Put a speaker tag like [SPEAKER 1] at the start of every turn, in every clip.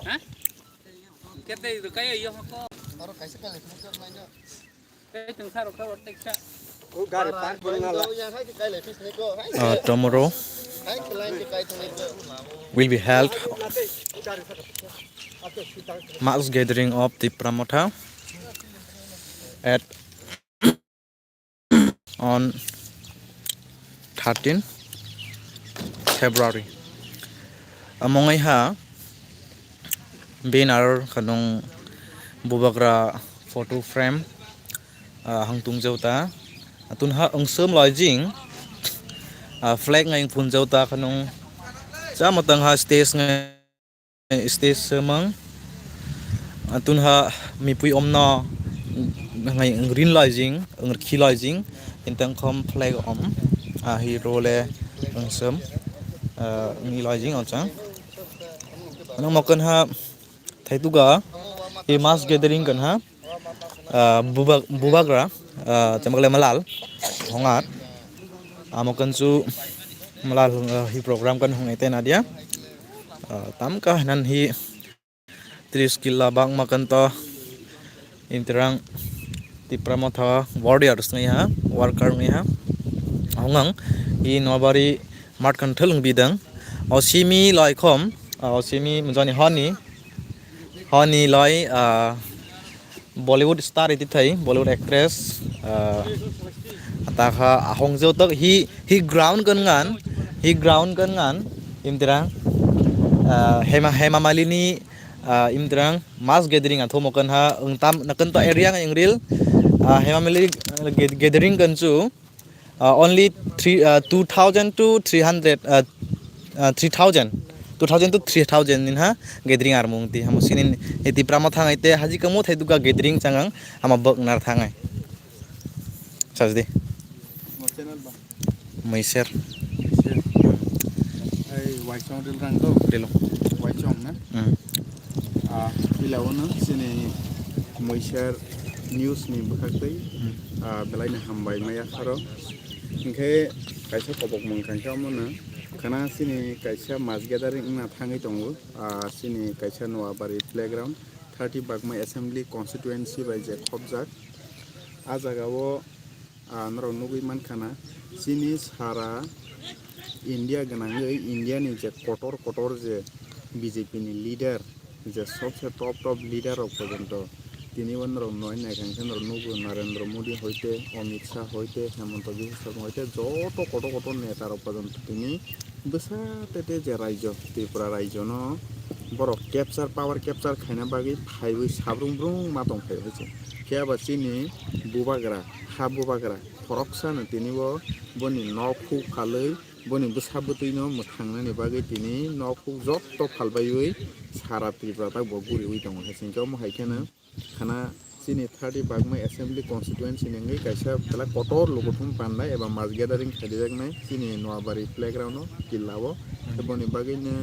[SPEAKER 1] hả cái đây được cái gì không có cái từng sao được sao tích sao
[SPEAKER 2] Tommorow will be held mass gathering of Tipra Motha at on 13 February. Among ha banner kanong bubagra photo frame hangtung jauta atun ha angsam lodging flag ngay phun jauta kanong sa matang ha stage ngay stage semang atun ha mipui omna ngay green lodging khi lodging intang kom flag hi role angsam ngi lodging on chang anong makan ha Thaituga a mass gathering kan ha bubagra chamakle malal hongat amokan chu malal hi program kan hongai ten adia tamka nan hi 30 killa bang makan to interang Tipra Motha warriors ngai ha worker ngai ha hongang hi nobari mat kan thelung bidang osimi laikom osimi mujani Honey Loy Bollywood star iti thai Bollywood actress ataka ahong jo tak hi ground kan ngan imtirang hema malini imtirang mass gathering athomokan ha engtam nakan to area nga ingril hema malini gathering kan chu only 2000 to 300 3000 2000 to 3000 in ha gathering armungti ham sinin eti prama thangai te haji kamo thaiduka gathering changang ama baknar thangai sajdi maiser
[SPEAKER 3] ai waitong dil rang do
[SPEAKER 2] dilo
[SPEAKER 3] waitong na ilawono sini maiser news ni bakaktai belaina hambai maya kharo ingke kaisa kobok mangkangka mona kana sini kaisa mass gathering na thangai tongo sini kaisa noabari playground 30 bagma assembly constituency by je khobjak a jagao naro nugui mankana sini sara india ganangei india ni je kotor je bjp ni leader je सबसे top leader of porjonto তিনি বন্ধর নয় না এখানকার নবু নরেন্দ্র মোদী হইতে অমিত শাহ হইতে হেমন্ত বিশ্ব শর্মা হইতে যত কত নেতার পর্যন্ত তিনি বেসাতে যে রাজ্য ত্রিপুরা রাজ্য ন বড় ক্যাপচার পাওয়ার ক্যাপচার খাইনা বাকি ফাইবই সাব্রুম ব্রুম মাতং খাই হয়েছে কেবা চিনি বুবাগ্রা হা বুবাগ্রা ফরকসানো তিনিও বনি নখু খাलै বনি বেসাবতৈনো থাंनानै বাকি তিনি নখু যত ফালবাयै সারা ত্রিপুরা তা বগুরি হই দङ हेसिंगाव माहायखानो खाना sini 30 bagma assembly constituency nengai kaisa tala kotor logothum pandai eba mass gathering khadijaknai sini noabari playground no Killao eboni bagine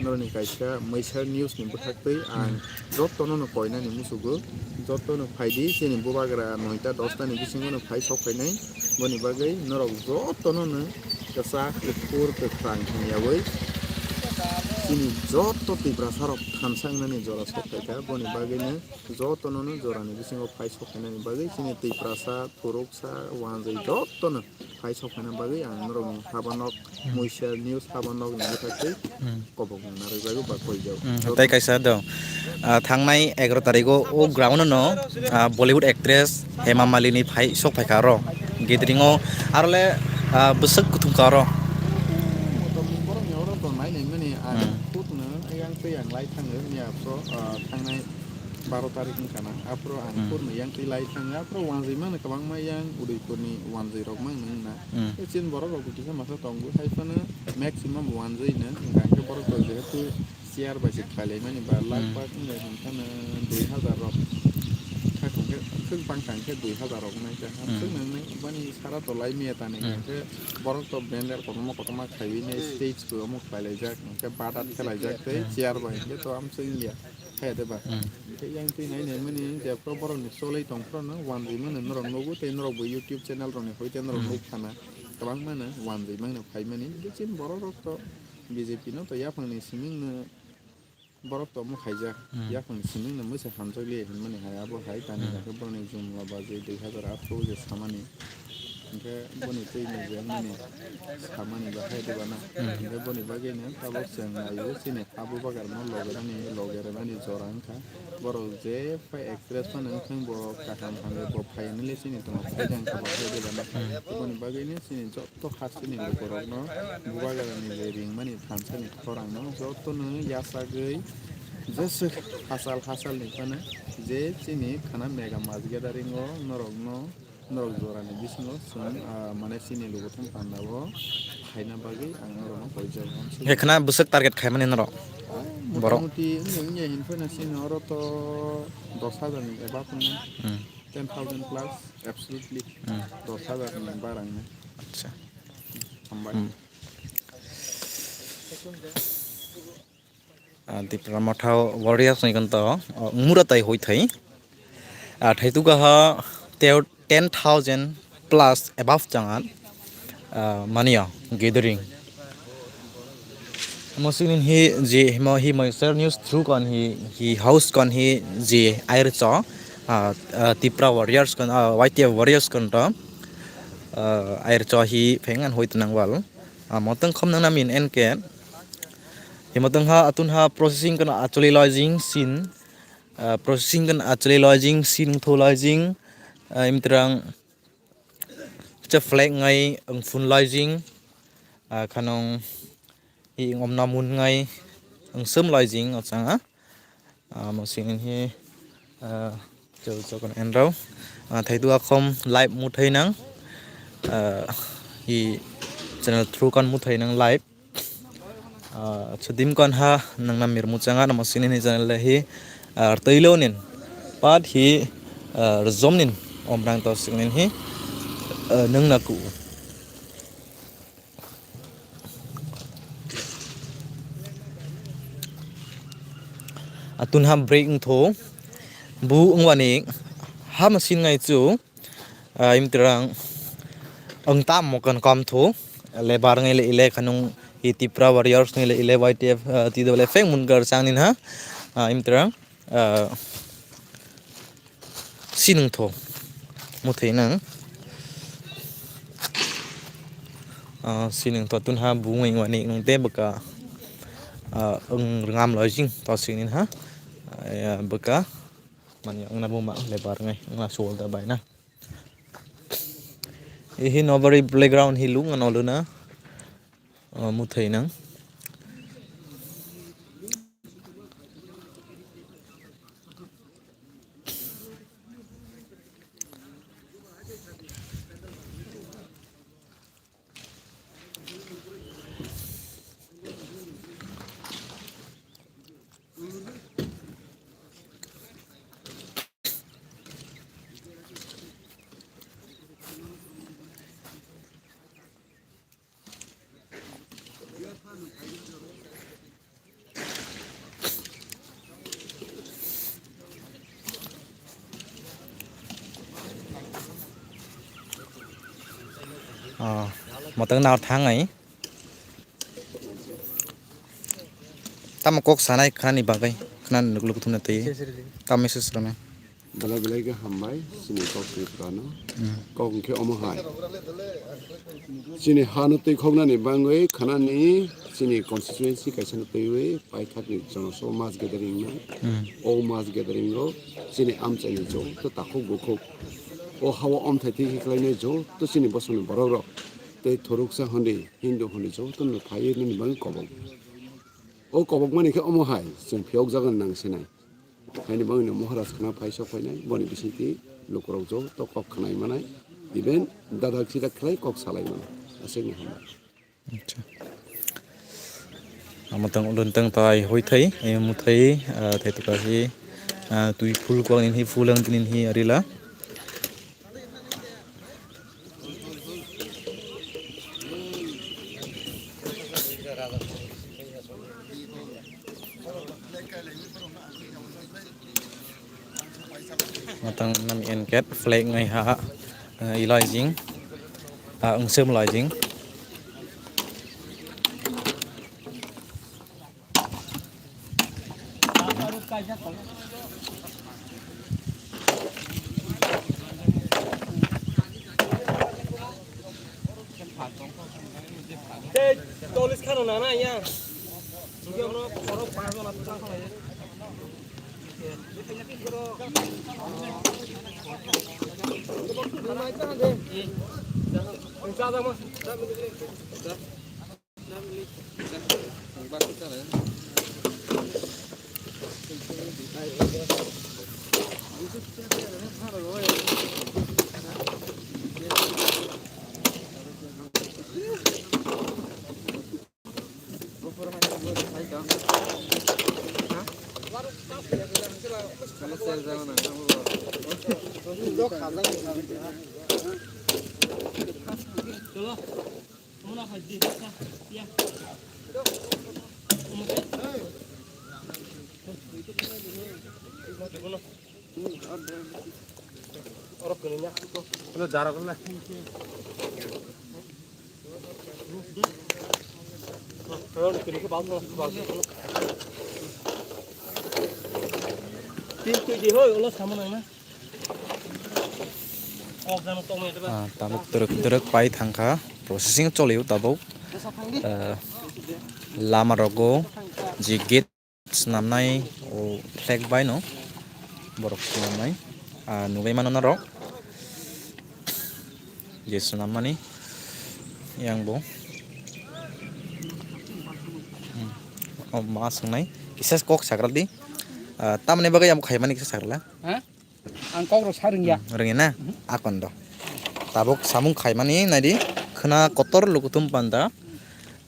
[SPEAKER 3] noroni kaisa maisar news ni buthaktei ang jottono no koina ni musugo jottono phaidi sini bubagra 9ta 10ta ni bisingo no phai sokhainai boni bagai norok jottono no kasa kur ke krang niawai sini joto Tipra sarok thamsangnani jora sokhaika boni bagine jotono jorani bisingo phai sokhainani bagai sini Tipra sa thuruksa wanjai jotono phai sokhaina bagai ang noroni habanok moisar news habanok ni thakei kobok narai bagai ba koijau
[SPEAKER 2] tai kaisa do thangnai 11 tariko o ground no Bollywood actress Hema Malini phai sokhaika ro gathering o arle besak kuthungka ro
[SPEAKER 3] yang lai thang ya pro thangnai 12 tarik ni kana apro angkur ni yang tilai thang apro wanjai mana kabang ma yang udaipur ni wanjai rok mang na chin borok rok kisa masa tonggu haifana maximum wanjai na gangke borok ko je tu share ba se khale mani ba lak pa ni kana 2000 rok thakungke khung pangkangke 2000 rok na ja khung nang bani sara to lai mia ta ni ke borok to bender kotoma khawi ne stage ko amuk palai jak ke badat khalai jak te share ba ke to am sing ya hai de ba ke yang ti nai ne mani je pro borok ni solai tong pro na wan ri mani norok nogu te norok bo YouTube channel ro ni hoite norok nuk khana kabang mana wan ri mang na phai mani ke chin borok rok to BJP no to ya phang ni siming na borok to mo khaijak yakung sini na musa hamjali hinmani hayabo hai tani jakhe boroni jumla baje 2008 je samani ingke boni tei ni jemani samani bahai de bana ingke boni bagi ne tabok seng ayo sini habu bagar no logerani jorangka borok je pai express pan nang bo kaham hange bo finally sini to faidang ka bahai de bana boni bagi ne sini jotto khasini borok no bubagarani je ringmani thamsani thorang no jotto no yasagei jesu hasal ni pana je sini khana mega mas gathering o norok jorani bisingo sun mane sini lugotham pandao khaina bagi ang norok no hoijak
[SPEAKER 2] Hekna busuk target khaimani norok borok
[SPEAKER 3] motamuti nya hinfana sini oro to 10,000 ni eba punna 10,000 plus absolutely 10,000 ni barang na
[SPEAKER 2] acha
[SPEAKER 3] sampai
[SPEAKER 2] Tipra Motha warriors ni kan to muratai hoi thai thaitu ga ha 10,000 plus above jangan mania gathering mosinin hi je hi moisture news through kon hi house kon hi je air cho Tipra warriors kon white warriors kon to air cho hi phengan hoi tunang wal motang khom nang namin enke himatang ha atun ha processing kan actually lodging scene processing kan actually lodging scene thologing imtrang cha flag ngai ang fun lodging khanong hi ngom namun ngai ang sem lodging achang mosing hi cho kon enro thai tu akhom live mu thai nang hi channel through kan mu thai nang live chudim kon ha nang namir muchanga na mosini ni channel hi teilonin pat hi zomnin omrang to singnin hi nang naku atun ha break tho bu ngwani ha machine ngai chu imtrang ang tam mo kan kam tho lebar ngai le ile khanung hi Tipra warriors ngai le ile YTF ti dole feng mun gar changnin ha imtrang sinung tho mu thei nang sinung to tun ha bu ngai ngwani nung te baka ngam lojing to singnin ha baka man yang na buma lebar ngai nga shoulder bai na hi nobody playground hi lung an oluna mu thei nang motang nào tháng ấy tam kok sanai khani bagai khana luk thum na tei tam message rame
[SPEAKER 3] belai ke hambai sini kok Tiprano kok ke omo hai sini hanu tei khogna ni bangoi khana ni sini constituency kaisa tei we pai khat ni jono so mass gathering na o mass gathering ro sini am chani jo to takhok bukhok o hawa om thai thi klai ne jo to sini bosoni borok ro tei thoruksa hondi hindu hondi jo to no phai ni bang kobok o kobok mani ke omo hai sing phiok jagan nang sinai haini bang no moharas khana phai so phainai boni bisiti lukrok jo to kok khanai manai even dadak sida khlai kok salai manai aseng ni
[SPEAKER 2] amatang ulun tang tai hoi thai mu thai thai tu ka hi tui phul ko in hi fulang tin hi arila matang nam enket flag ngai ha ilojing sem lojing
[SPEAKER 4] Tulis kan nana ya. Juga no korup paso na tutang kau ya. Orang kenanya, kalau jarak lah. Kalau kini ke bawah, Tim di hoi, ulas sama nana. Oh, jangan tong itu.
[SPEAKER 2] tabuk teruk pai thangka processing choliu tabuk lama rogo ji gate snamnai o flag bai no borok snamnai nugai mano na rok je snamani yang bo o ma sangnai kisas kok sagraldi tamne bagai am khaimani kisas sagrala
[SPEAKER 1] Ang kau ro saring ya.
[SPEAKER 2] ringena akon do tabuk samung khaimani nadi khana kotor lukutum panda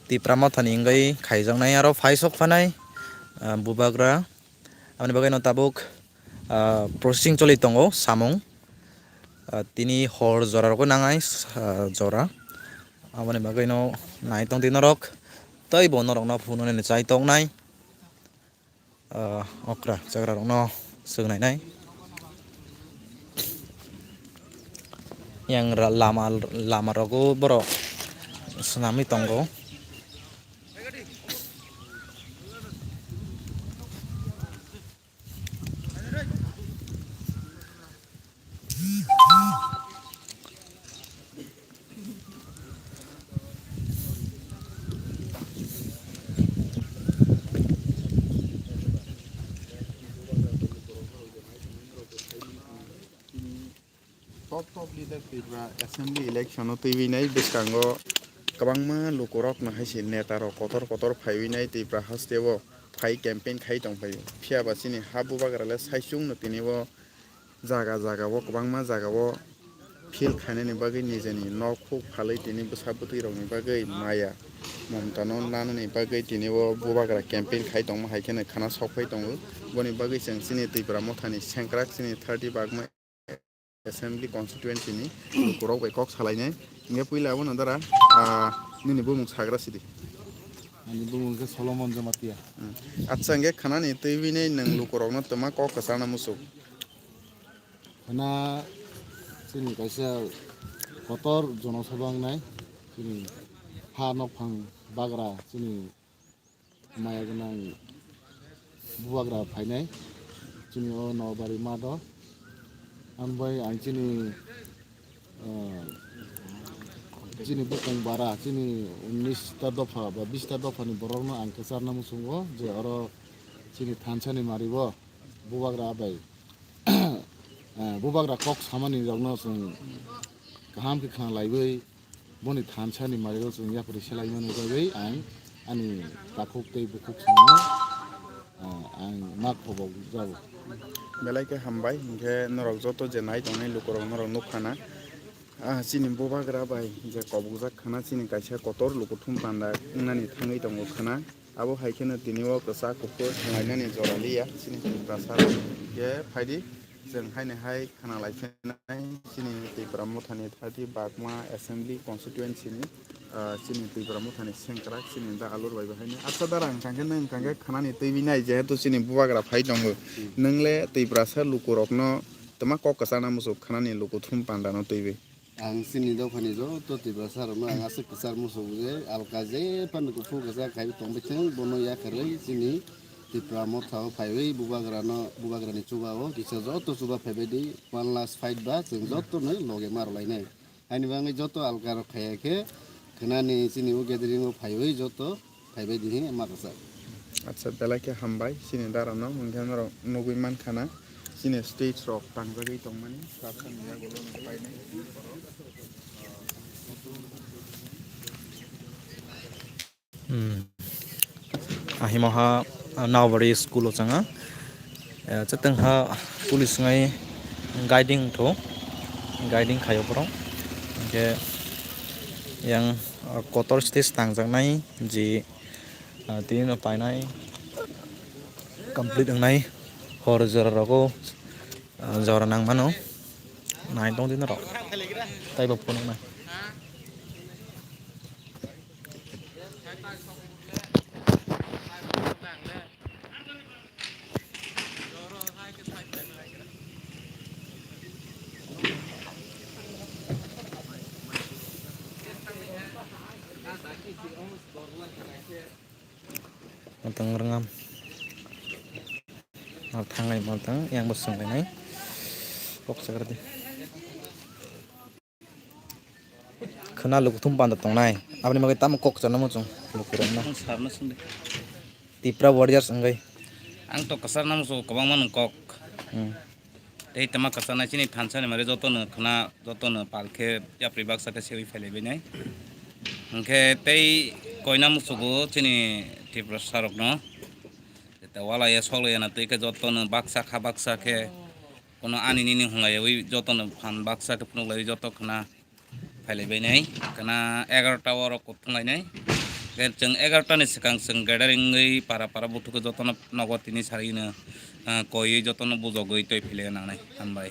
[SPEAKER 2] Tipra Motha ni ngai khaijangnai aro phaisok phanai bubagra amni bagai no tabuk processing choli tongo samung tini hor jora rok nangai jora amni bagai no nai tong tinorok tai bonorok no phuno ne chai tong nai okra chagra rok no sungnai nai yang lama rogo boro tsunami tongo
[SPEAKER 3] top leader Tipra assembly election o tibinai biskango kabangma lukorok na haisi netaro kotor phaiwinai Tipra hastebo phai campaign khai tongpai phia basini habu bagrale saisung no tinibo jaga wo kabangma jaga wo fil khainani bagai nijani nokhu phalai tini busabutui rokni bagai maya momtano nanani bagai tinibo bubagra campaign khai tongma haikene khana sokpai tongo boni bagai seng sini Tipra Mothani sengkrak sini 30 bagma assembly constituency ni lukorok bai kok salainai inge puila abo nandara nini bumung sagra sidi
[SPEAKER 5] ani bumung ke Solomon Jamatia
[SPEAKER 3] atsa inge khanani tibinai nang lukorok no toma kok kasana musuk
[SPEAKER 5] kana sini kaisa kotor jonosabang nai sini ha nopang bagra sini maya gnang buagra phainai sini o nobari mado ambai angchini chini bukong bara chini 19 ta dofa ba 20 ta dofa ni borok no ang kesar na musungo je oro chini thanchani maribo bubagra bai bubagra kok samani rokno sung kaham ke khana laibai boni thanchani maribo sung yapuri selai manu bai ang ani takuk tei bukuk sungno ang mak phobok jabo
[SPEAKER 3] belai ke hambai inge norok joto je nai tongnai lukorok norok nukhana chini bubagra bai je kobujak khana chini kaisa kotor lukuthum panda nani thangai tongo khana abo haikene tinibo kasa kufur thangainani joraliya chini prasar ge phaidi जों हायने हाय खाना लाइफेनाय सिनि Tipra Mothani 30 बागमा assembly constituency नि सिनि Tipra Mothani सेंक्राक सिनि दा आलुर बाय बाहायनो आसा दारा नोंथांखे नोंथांखे खानानि तैबिनाय जेहेतु सिनि बुवाग्रा फाइ दङ नोंले Tipra सा लुकुरकनो तमा ककसाना मुसु खानानि लुकुथुम पान्दानो तैबे
[SPEAKER 5] ang sini do phani jo to Tipra sar ma ang asik kesar musuh je alkaze pan ku fu kasa kai tong beteng bono ya kare sini Tipra Motha faibai bubagrani chubao kisa joto chuba faibedi one last fight ba जों joto no loge marlainai ani bangai joto alkar khayake khnani chini o gathering o faibai joto faibai dihi makasa
[SPEAKER 3] आच्छा बेलाके हामबाय सिने दारानो मोनथामराव नगै मानखाना सिने स्टेज रक तांजागै दंमानि साखा निया गलो फाइनाय
[SPEAKER 2] Ahimaha Nawari school o changa chatangha police ngai guiding khayo prong ke yang kotor stage tangjangnai ji tin painai complete ngai hor jora rogo jora nang mano nai dong din ro tai bop pun nai matang rengam matang yang besung nai pok seperti kena luk tumpan datang nai apa ni makai tam kok cana muncung lukuran na
[SPEAKER 1] sarna sunde
[SPEAKER 2] Tipra warriors anggai
[SPEAKER 1] ang to kasar nam so kabang man kok tei tama kasar na chini thansa ne mare joto na khana joto na palkhe ya pribak sa ka sewi phele be nai angke tei koinam sugo chini Tipra sarok no ta wala ya solo ya na tei ka joto na baksa ke kono ani nini hungai oi joto na phan baksa ke phunuk lai joto khana phele be nai kana 11 ta waro kothungai nai जों 11 टानि सिगां जों गेदारिंयै पारा बुथुखौ जतन नगतिनि सारिनो कयै जतन बुजगै तै फिले होननानै हामबाय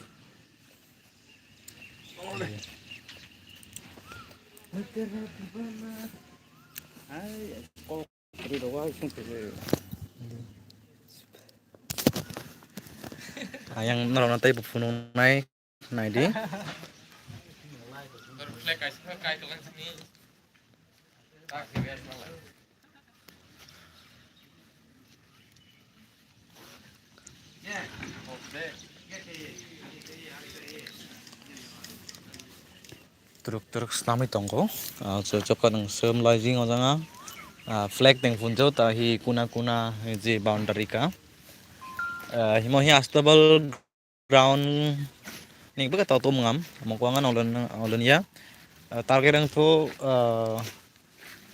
[SPEAKER 2] yang narona tai bufunung nai di truk selami tongko cocok nang sem lajing ojanga flag teng funjo ta hi kuna je boundary ka himo hi astable ground ning baka tau to mangam mongkwangan olen ya target ang to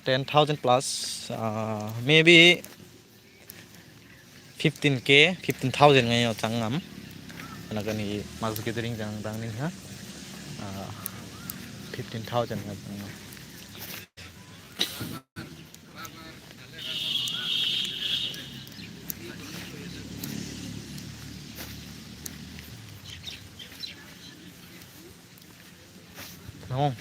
[SPEAKER 2] 10,000 plus maybe 15k 15,000 ngayo changam anagani maksud gathering jang ning ha 15,000 ngam no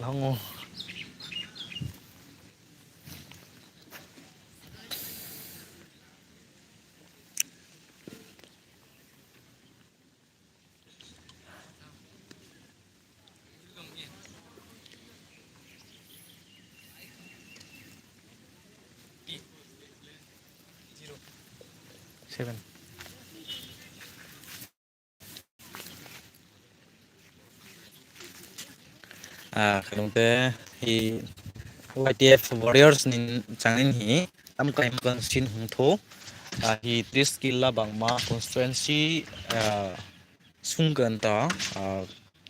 [SPEAKER 2] lango seven kadang teh hi YTF warriors nin changin hi tam kai kan sin hung tho hi 30 Killa bangma constituency sungkan ta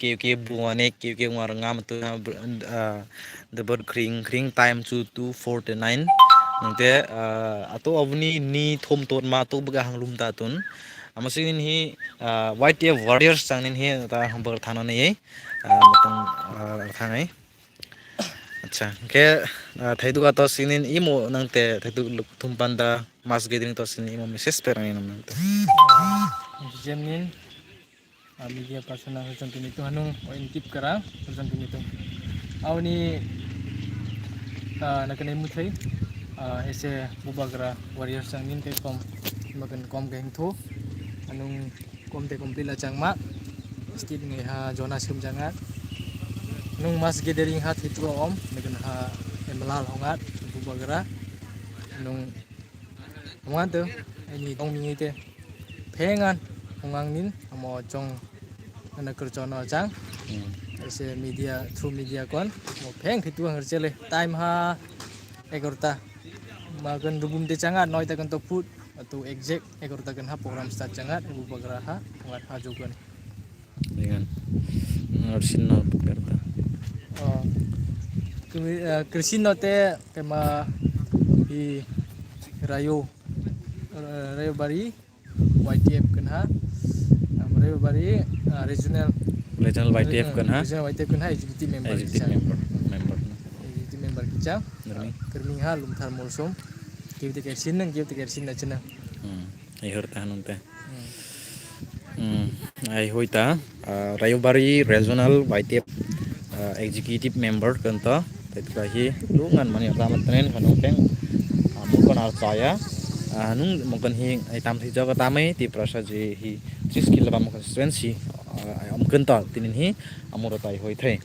[SPEAKER 2] ke buane ke waranga matu the bird kring time to 249 nte ato avni ni thom tot ma to baga hanglum ta tun amasin hi YTF warriors changin hi ta hambar thana nei matang thangai acha ke thaidu ka to sinin imo nangte thaidu thumpanda mas gathering to sin imo message perang nam nangte
[SPEAKER 4] Jamin media persona hujan itu hanung intip kara hujan itu awni nakane muthai ese bubagra warriors sangin ke makan kom geng tho anung komte komplila changma stit ngai ha zona sim jangat nung mas gathering ha thitro om nakan ha emalal hongat bubagra nung aman tu ini tong mingi te pengan ungang nin amo chong ana kerjono chang ese media through media kon mo peng khitu ang chele time ha egorta magan rubum de changa noi ta kan to put atau exact egorta kan ha program start changa bubagra ha ngat ha jogan
[SPEAKER 2] dengan harsin na pagkarta
[SPEAKER 4] कृषि नते tema di rayo rayo bari YTF kan ha rayo bari regional
[SPEAKER 2] YTF kan ha
[SPEAKER 4] regional YTF kan ha executive member executive member kita kerming ha lum thar molsom kibte kersin na chena
[SPEAKER 2] ai horta hanunte ai hoita rayo bari regional YTF executive member kan ta tetapi lungan mani ramat tenen kanong peng mungkin arcaya nung mungkin hi ai tam thi jaga tamai Tipra saji hi 30 kilo ba constituency mungkin ta tinin hi amura tai hoi thai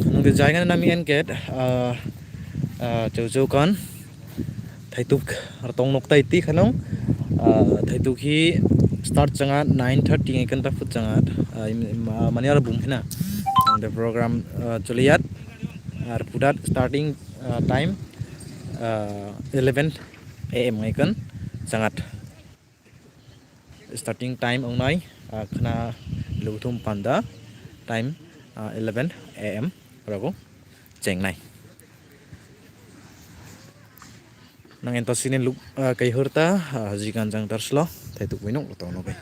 [SPEAKER 2] nung de jaigan nami enket chau kan thaituk tong nok tai ti khanong thaituk hi start changa 9:30 ngai kan ta fut changa mani ar bum hina the program chuliyat ar pudat starting time 11 am ngai kan sangat starting time ongnai khana luthum panda time 11 am rago chengnai nang entos sinin lu kai hurta jikan jang tarslo thaituk winok to no kai